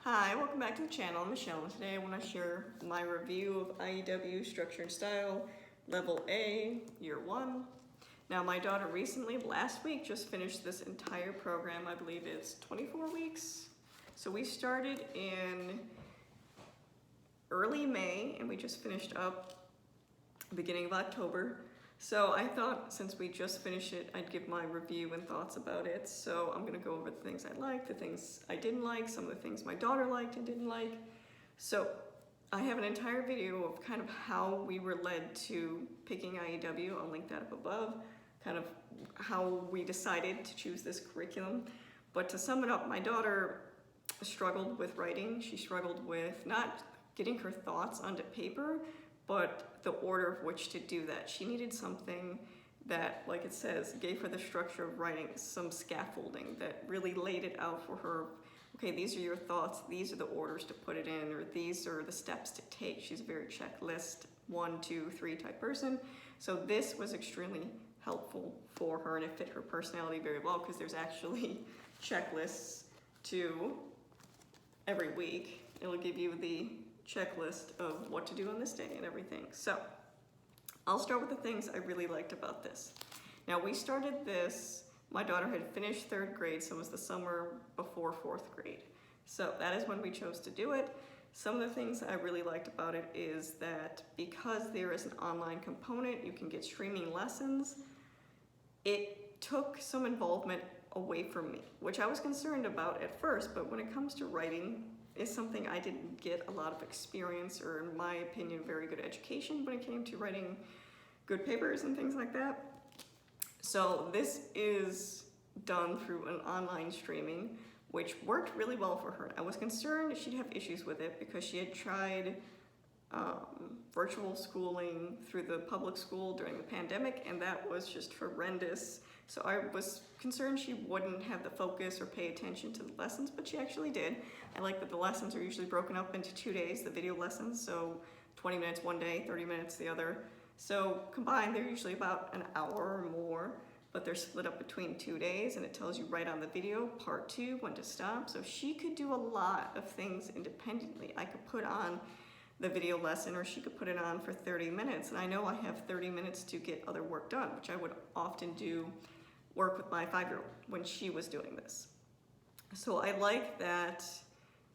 Hi, welcome back to the channel. I'm Michelle, and today I want to share my review of IEW Structure and Style Level A, Year 1. Now, my daughter recently, last week, just finished this entire program. I believe it's 24 weeks. So we started in early May, and we just finished up beginning of October. So I thought since we just finished it, I'd give my review and thoughts about it. So I'm gonna go over the things I liked, the things I didn't like, some of the things my daughter liked and didn't like. So I have an entire video of kind of how we were led to picking IEW. I'll link that up above, kind of how we decided to choose this curriculum. But to sum it up, my daughter struggled with writing. She struggled with not getting her thoughts onto paper, but the order of which to do that. She needed something that, like it says, gave her the structure of writing, some scaffolding that really laid it out for her. Okay, these are your thoughts, these are the orders to put it in, or these are the steps to take. She's a very checklist, 1, 2, 3 type person. So this was extremely helpful for her, and it fit her personality very well because there's actually checklists to every week. It'll give you the checklist of what to do on this day and everything. So I'll start with the things I really liked about this. Now we started this, my daughter had finished 3rd grade, so it was the summer before 4th grade. So that is when we chose to do it. Some of the things I really liked about it is that because there is an online component, you can get streaming lessons. It took some involvement away from me, which I was concerned about at first, but when it comes to writing, is something I didn't get a lot of experience or, in my opinion, very good education when it came to writing good papers and things like that. So this is done through an online streaming, which worked really well for her. I was concerned she'd have issues with it because she had tried virtual schooling through the public school during the pandemic, and that was just horrendous. So I was concerned she wouldn't have the focus or pay attention to the lessons, but she actually did. I like that the lessons are usually broken up into 2 days, the video lessons, so 20 minutes one day, 30 minutes the other. So combined, they're usually about an hour or more, but they're split up between 2 days, and it tells you right on the video, part 2, when to stop. So she could do a lot of things independently. I could put on the video lesson, or she could put it on for 30 minutes. And I know I have 30 minutes to get other work done, which I would often do work with my 5-year-old when she was doing this. So I like that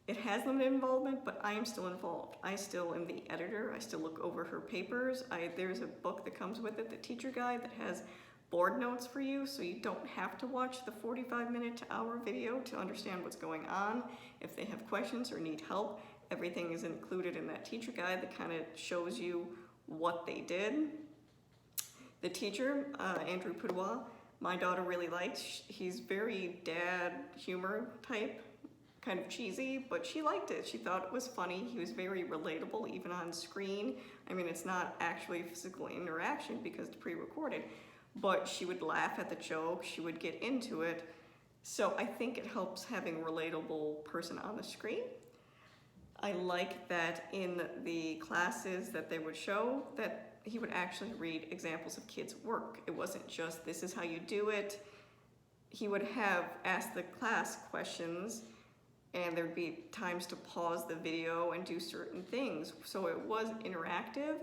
it has limited involvement, but I am still involved. I still am the editor. I still look over her papers. There's a book that comes with it, the teacher guide, that has board notes for you, so you don't have to watch the 45-minute to hour video to understand what's going on. If they have questions or need help, everything is included in that teacher guide that kind of shows you what they did. The teacher, Andrew Pudewa, my daughter really liked. He's very dad humor type, kind of cheesy, but she liked it. She thought it was funny. He was very relatable, even on screen. I mean, it's not actually physical interaction because it's pre-recorded, but she would laugh at the joke. She would get into it. So I think it helps having a relatable person on the screen. I like that in the classes that they would show that he would actually read examples of kids' work. It wasn't just, this is how you do it. He would have asked the class questions, and there'd be times to pause the video and do certain things. So it was interactive,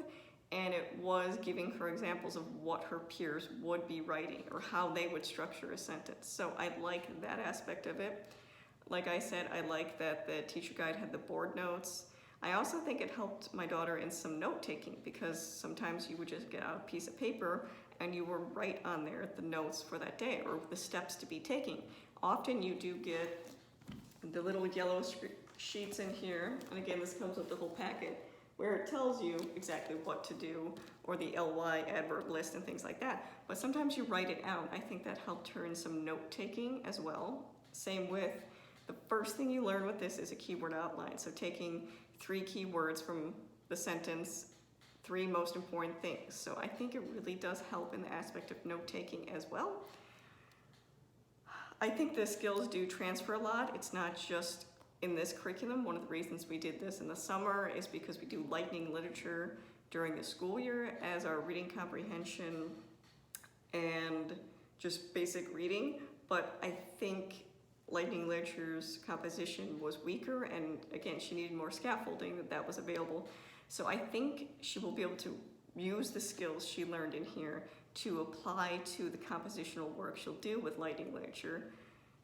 and it was giving her examples of what her peers would be writing or how they would structure a sentence. So I like that aspect of it. Like I said, I like that the teacher guide had the board notes. I also think it helped my daughter in some note-taking, because sometimes you would just get out a piece of paper and you were write on there the notes for that day or the steps to be taking. Often you do get the little yellow sheets in here, and again, this comes with the whole packet, where it tells you exactly what to do, or the LY adverb list and things like that. But sometimes you write it out. I think that helped her in some note-taking as well. Same with the first thing you learn with this is a keyword outline. So taking 3 keywords from the sentence, 3 most important things. So I think it really does help in the aspect of note-taking as well. I think the skills do transfer a lot. It's not just in this curriculum. One of the reasons we did this in the summer is because we do lightning literature during the school year as our reading comprehension and just basic reading. But I think Lightning Literature's composition was weaker, and again, she needed more scaffolding, that was available. So I think she will be able to use the skills she learned in here to apply to the compositional work she'll do with Lightning Literature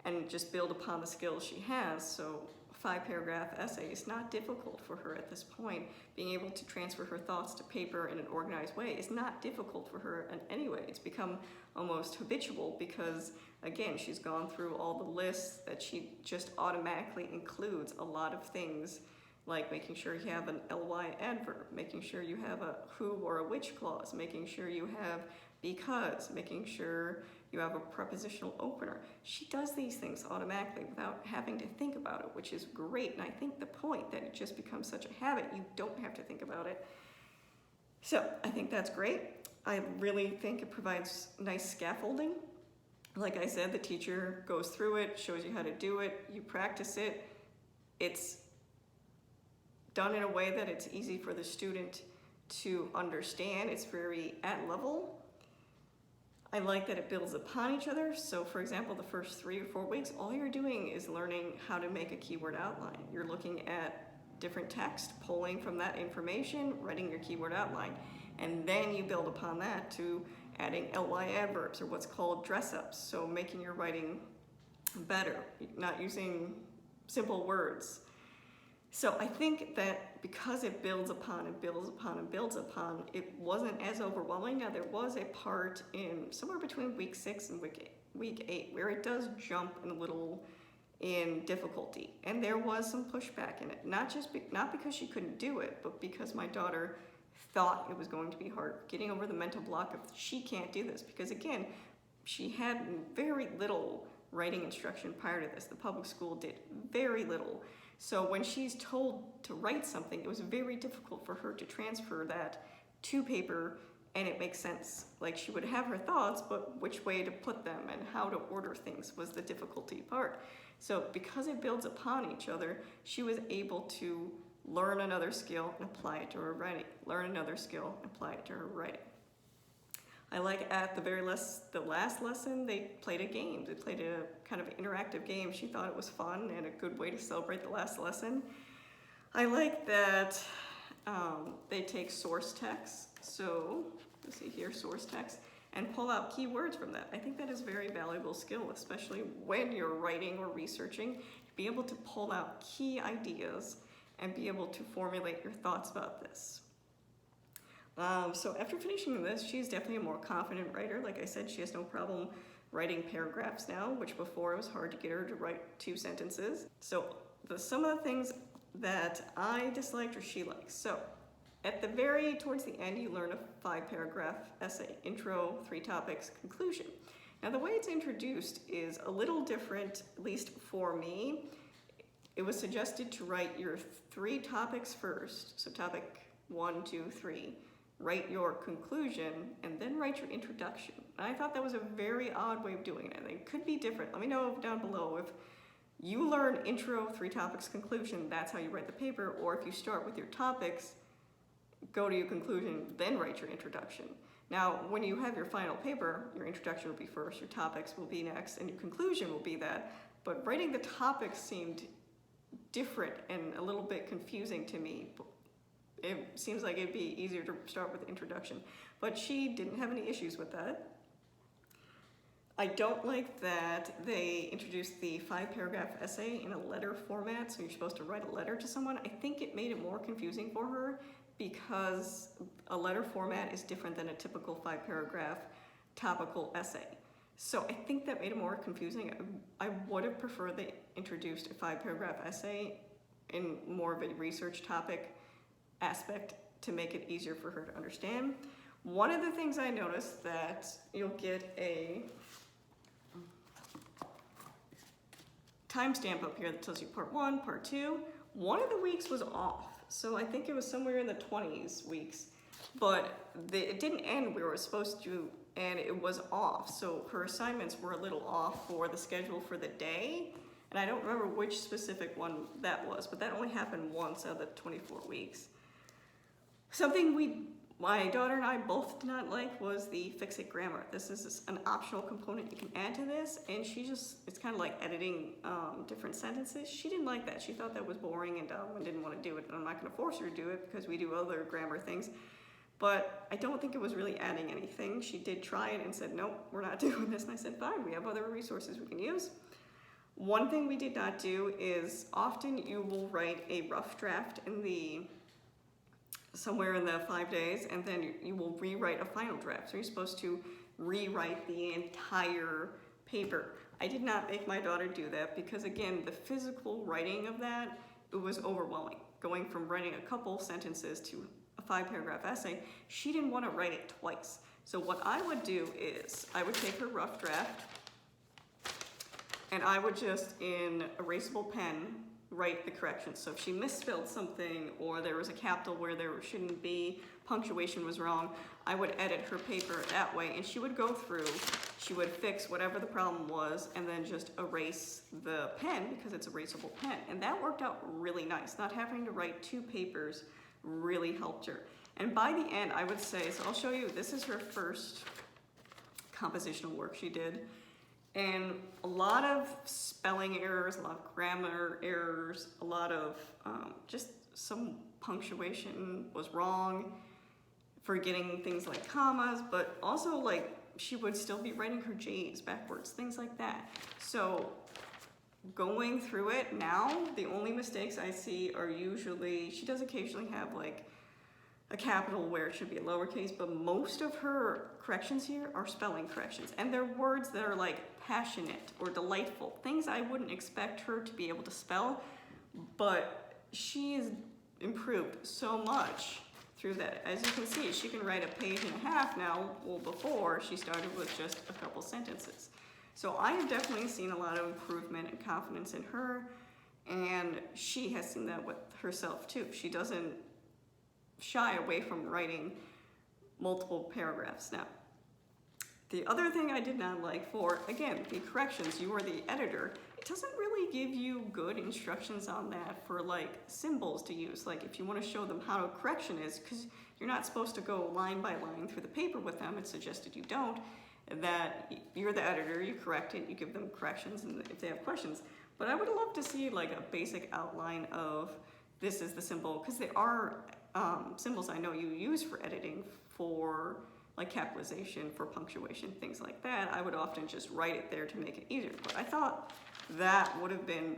and just build upon the skills she has. So a 5-paragraph essay is not difficult for her at this point. Being able to transfer her thoughts to paper in an organized way is not difficult for her in any way. It's become almost habitual because, again, she's gone through all the lists that she just automatically includes a lot of things, like making sure you have an ly adverb, making sure you have a who or a which clause, making sure you have because, making sure you have a prepositional opener. She does these things automatically without having to think about it, which is great. And I think the point that it just becomes such a habit, you don't have to think about it. So I think that's great. I really think it provides nice scaffolding. Like I said, the teacher goes through it, shows you how to do it, you practice it. It's done in a way that it's easy for the student to understand. It's very at level. I like that it builds upon each other. So for example, the first 3 or 4 weeks, all you're doing is learning how to make a keyword outline. You're looking at different text, pulling from that information, writing your keyword outline. And then you build upon that to adding ly adverbs, or what's called dress-ups. So making your writing better, not using simple words. So I think that because it builds upon and builds upon and builds upon, it wasn't as overwhelming. Now there was a part in somewhere between week 6 and week 8 where it does jump a little in difficulty, and there was some pushback in it. Not because she couldn't do it, but because my daughter thought it was going to be hard, getting over the mental block of she can't do this, because again, she had very little writing instruction prior to this. The public school did very little. So when she's told to write something, it was very difficult for her to transfer that to paper and it makes sense. Like, she would have her thoughts, but which way to put them and how to order things was the difficulty part. So because it builds upon each other, she was able to learn another skill and apply it to her writing. Learn another skill and apply it to her writing. I like at the last lesson, they played a game. They played a kind of interactive game. She thought it was fun and a good way to celebrate the last lesson. I like that they take source text. So, let's see here, source text, and pull out keywords from that. I think that is a very valuable skill, especially when you're writing or researching, to be able to pull out key ideas and be able to formulate your thoughts about this. So after finishing this, she's definitely a more confident writer. Like I said, she has no problem writing paragraphs now, which before it was hard to get her to write 2 sentences. So some of the things that I disliked or she likes. So at the towards the end, you learn a 5-paragraph essay, intro, 3 topics, conclusion. Now the way it's introduced is a little different, at least for me. It was suggested to write your 3 topics first. So topic 1, 2, 3. Write your conclusion, and then write your introduction. And I thought that was a very odd way of doing it. It could be different. Let me know down below if you learn intro, 3 topics, conclusion, that's how you write the paper, or if you start with your topics, go to your conclusion, then write your introduction. Now, when you have your final paper, your introduction will be first, your topics will be next, and your conclusion will be that. But writing the topics seemed different and a little bit confusing to me. It seems like it'd be easier to start with the introduction, but she didn't have any issues with that. I don't like that they introduced the 5-paragraph essay in a letter format, so you're supposed to write a letter to someone. I think it made it more confusing for her because a letter format is different than a typical 5-paragraph topical essay. So I think that made it more confusing. I would have preferred they introduced a 5-paragraph essay in more of a research topic aspect to make it easier for her to understand. One of the things I noticed that you'll get a timestamp up here that tells you part 1, part 2. One of the weeks was off, so I think it was somewhere in the 20s weeks, but it didn't end where it was supposed to, and it was off, so her assignments were a little off for the schedule for the day, and I don't remember which specific one that was, but that only happened once out of the 24 weeks. Something my daughter and I both did not like was the fix-it grammar. This is an optional component you can add to this, and it's kind of like editing different sentences. She didn't like that. She thought that was boring and dumb and didn't want to do it. And I'm not going to force her to do it because we do other grammar things. But I don't think it was really adding anything. She did try it and said, nope, we're not doing this. And I said, fine, we have other resources we can use. One thing we did not do is often you will write a rough draft somewhere in the 5 days, and then you will rewrite a final draft. So you're supposed to rewrite the entire paper. I did not make my daughter do that because, again, the physical writing of that, it was overwhelming. Going from writing a couple sentences to a 5-paragraph essay, she didn't want to write it twice. So what I would do is I would take her rough draft and I would just, in erasable pen, write the corrections. So if she misspelled something or there was a capital where there shouldn't be, punctuation was wrong, I would edit her paper that way, and she would go through, she would fix whatever the problem was and then just erase the pen because it's erasable pen. And that worked out really nice. Not having to write 2 papers really helped her. And by the end, I would say, so I'll show you, this is her first compositional work she did. And a lot of spelling errors, a lot of grammar errors, a lot of just some punctuation was wrong, forgetting things like commas, but also like she would still be writing her J's backwards, things like that. So going through it now, the only mistakes I see are usually, she does occasionally have like a capital where it should be a lowercase, but most of her corrections here are spelling corrections. And they're words that are like passionate or delightful, things I wouldn't expect her to be able to spell, but she has improved so much through that. As you can see, she can write a page and a half now, well, before she started with just a couple sentences. So I have definitely seen a lot of improvement and confidence in her, and she has seen that with herself too. She doesn't shy away from writing multiple paragraphs. Now, the other thing I did not like for, again, the corrections, you are the editor, it doesn't really give you good instructions on that for like symbols to use. Like if you want to show them how a correction is, because you're not supposed to go line by line through the paper with them, it's suggested you don't, that you're the editor, you correct it, you give them corrections and if they have questions. But I would love to see like a basic outline of this is the symbol, because there are symbols I know you use for editing for like capitalization, for punctuation, things like that. I would often just write it there to make it easier. But I thought that would have been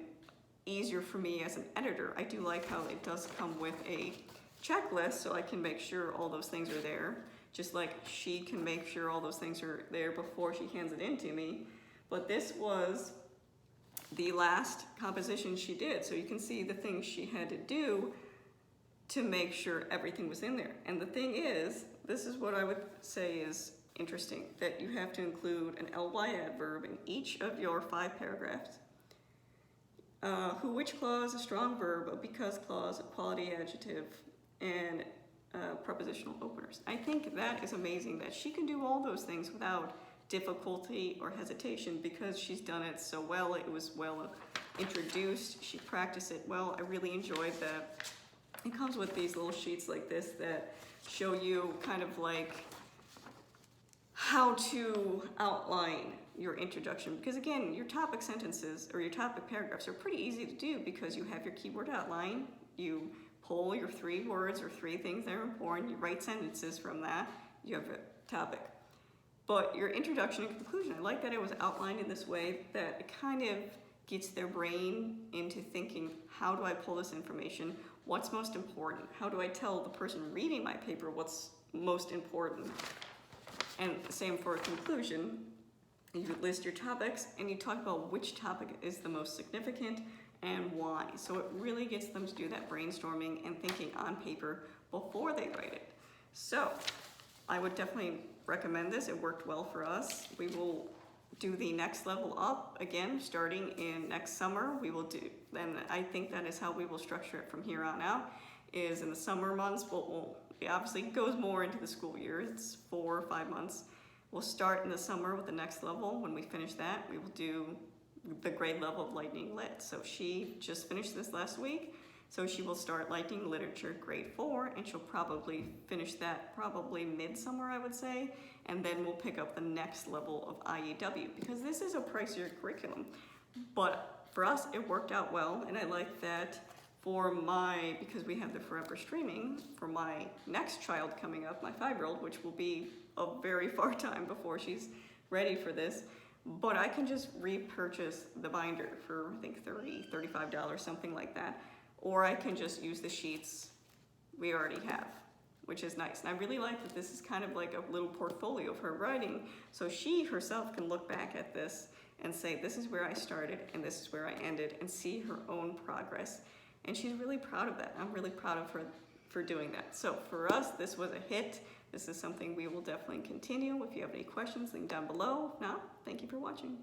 easier for me as an editor. I do like how it does come with a checklist so I can make sure all those things are there. Just like she can make sure all those things are there before she hands it in to me. But this was the last composition she did. So you can see the things she had to do to make sure everything was in there. And the thing is, this is what I would say is interesting, that you have to include an ly adverb in each of your 5 paragraphs. Who, which clause, a strong verb, a because clause, a quality adjective, and prepositional openers. I think that is amazing that she can do all those things without difficulty or hesitation because she's done it so well. It was well introduced. She practiced it well. I really enjoyed that. It comes with these little sheets like this that show you kind of like how to outline your introduction. Because again, your topic sentences or your topic paragraphs are pretty easy to do because you have your keyword outline, you pull your 3 words or 3 things that are important, you write sentences from that, you have a topic. But your introduction and conclusion, I like that it was outlined in this way that it kind of gets their brain into thinking, how do I pull this information? What's most important? How do I tell the person reading my paper what's most important? And same for a conclusion. You list your topics and you talk about which topic is the most significant and why. So it really gets them to do that brainstorming and thinking on paper before they write it. So I would definitely recommend this. It worked well for us. We will do the next level up again starting in next summer. We will do, and I think that is how we will structure it from here on out, is in the summer months. It obviously goes more into the school year. It's 4 or 5 months. We'll start in the summer with the next level. When we finish that, we will do the grade level of Lightning Lit. So she just finished this last week, So she will start liking literature grade 4, and she'll probably finish that probably midsummer, I would say, and then we'll pick up the next level of IEW, because this is a pricier curriculum. But for us, it worked out well, and I like that because we have the forever streaming, for my next child coming up, my 5-year-old, which will be a very far time before she's ready for this, but I can just repurchase the binder for, I think, $30, $35, something like that. Or I can just use the sheets we already have, which is nice. And I really like that this is kind of like a little portfolio of her writing, so she herself can look back at this and say, this is where I started and this is where I ended, and see her own progress. And she's really proud of that. I'm really proud of her for doing that. So for us, this was a hit. This is something we will definitely continue. If you have any questions, leave them down below. If not, thank you for watching.